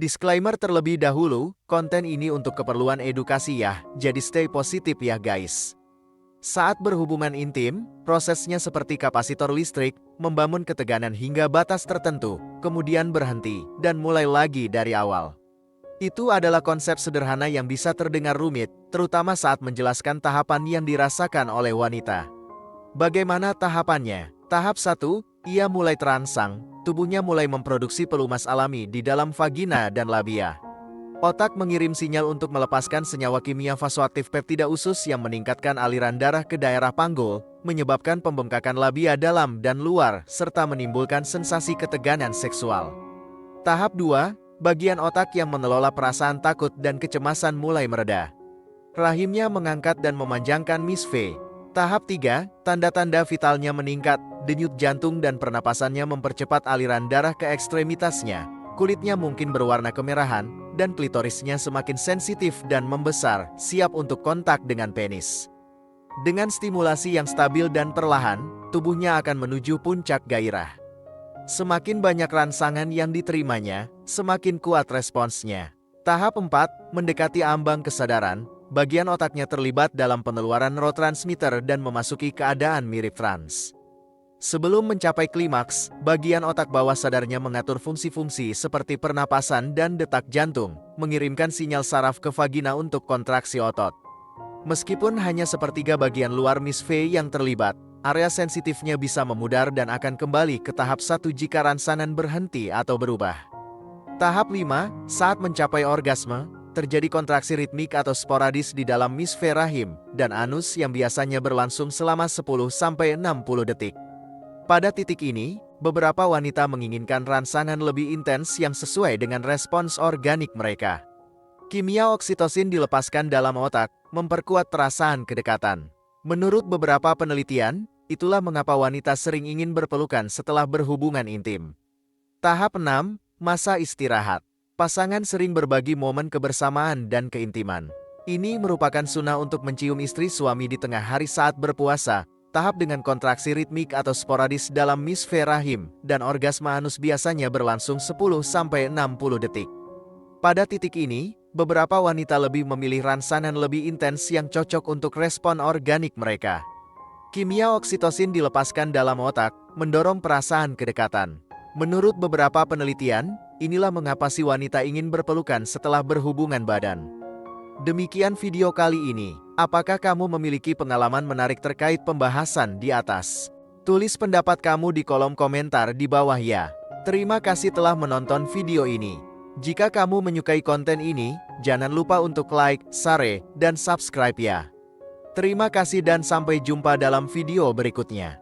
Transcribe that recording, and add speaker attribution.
Speaker 1: Disclaimer terlebih dahulu, konten ini untuk keperluan edukasi ya, jadi stay positif ya guys. Saat berhubungan intim, prosesnya seperti kapasitor listrik, membangun ketegangan hingga batas tertentu, kemudian berhenti, dan mulai lagi dari awal. Itu adalah konsep sederhana yang bisa terdengar rumit, terutama saat menjelaskan tahapan yang dirasakan oleh wanita. Bagaimana tahapannya? Tahap 1, ia mulai terangsang, tubuhnya mulai memproduksi pelumas alami di dalam vagina dan labia. Otak mengirim sinyal untuk melepaskan senyawa kimia vasoaktif peptida usus yang meningkatkan aliran darah ke daerah panggul, menyebabkan pembengkakan labia dalam dan luar, serta menimbulkan sensasi ketegangan seksual. Tahap 2, bagian otak yang mengelola perasaan takut dan kecemasan mulai mereda. Rahimnya mengangkat dan memanjangkan Miss V. Tahap 3, tanda-tanda vitalnya meningkat, denyut jantung dan pernapasannya mempercepat aliran darah ke ekstremitasnya. Kulitnya mungkin berwarna kemerahan, dan klitorisnya semakin sensitif dan membesar, siap untuk kontak dengan penis. Dengan stimulasi yang stabil dan perlahan, tubuhnya akan menuju puncak gairah. Semakin banyak rangsangan yang diterimanya, semakin kuat responsnya. Tahap 4, mendekati ambang kesadaran, bagian otaknya terlibat dalam pengeluaran neurotransmitter dan memasuki keadaan mirip trans. Sebelum mencapai klimaks, bagian otak bawah sadarnya mengatur fungsi-fungsi seperti pernapasan dan detak jantung, mengirimkan sinyal saraf ke vagina untuk kontraksi otot. Meskipun hanya sepertiga bagian luar Miss V yang terlibat, area sensitifnya bisa memudar dan akan kembali ke tahap 1 jika rangsangan berhenti atau berubah. Tahap 5, saat mencapai orgasme, terjadi kontraksi ritmik atau sporadis di dalam Miss V rahim dan anus yang biasanya berlangsung selama 10-60 detik. Pada titik ini, beberapa wanita menginginkan rangsangan lebih intens yang sesuai dengan respons organik mereka. Kimia oksitosin dilepaskan dalam otak, memperkuat perasaan kedekatan. Menurut beberapa penelitian, itulah mengapa wanita sering ingin berpelukan setelah berhubungan intim. Tahap 6, masa istirahat. Pasangan sering berbagi momen kebersamaan dan keintiman. Ini merupakan sunnah untuk mencium istri suami di tengah hari saat berpuasa, tahap dengan kontraksi ritmik atau sporadis dalam Miss V rahim, dan orgasme anus biasanya berlangsung 10-60 detik. Pada titik ini, beberapa wanita lebih memilih rangsangan lebih intens yang cocok untuk respon organik mereka. Kimia oksitosin dilepaskan dalam otak, mendorong perasaan kedekatan. Menurut beberapa penelitian, inilah mengapa si wanita ingin berpelukan setelah berhubungan badan. Demikian video kali ini. Apakah kamu memiliki pengalaman menarik terkait pembahasan di atas? Tulis pendapat kamu di kolom komentar di bawah ya. Terima kasih telah menonton video ini. Jika kamu menyukai konten ini, jangan lupa untuk like, share, dan subscribe ya. Terima kasih dan sampai jumpa dalam video berikutnya.